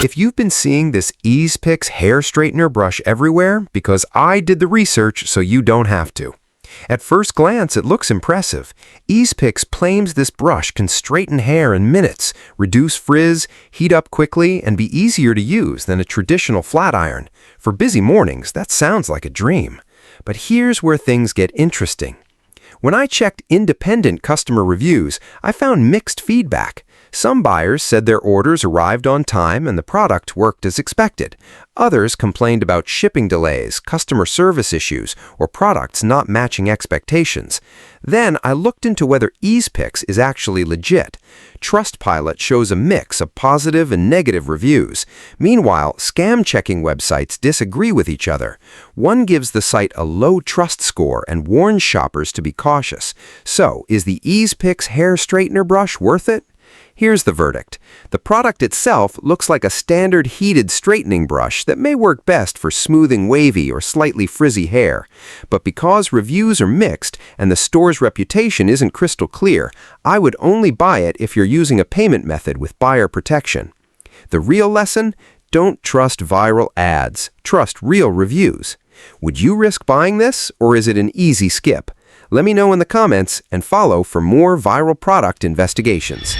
If you've been seeing this Easepicks Hair Straightener Brush everywhere, because I did the research so you don't have to. At first glance, it looks impressive. Easepicks claims this brush can straighten hair in minutes, reduce frizz, heat up quickly, and be easier to use than a traditional flat iron. For busy mornings, that sounds like a dream. But here's where things get interesting. When I checked independent customer reviews, I found mixed feedback. Some buyers said their orders arrived on time and the product worked as expected. Others complained about shipping delays, customer service issues, or products not matching expectations. Then I looked into whether Easepicks is actually legit. Trustpilot shows a mix of positive and negative reviews. Meanwhile, scam-checking websites disagree with each other. One gives the site a low trust score and warns shoppers to be cautious. So, is the Easepicks Hair Straightener Brush worth it? Here's the verdict. The product itself looks like a standard heated straightening brush that may work best for smoothing wavy or slightly frizzy hair. But because reviews are mixed and the store's reputation isn't crystal clear, I would only buy it if you're using a payment method with buyer protection. The real lesson? Don't trust viral ads. Trust real reviews. Would you risk buying this, or is it an easy skip? Let me know in the comments and follow for more viral product investigations.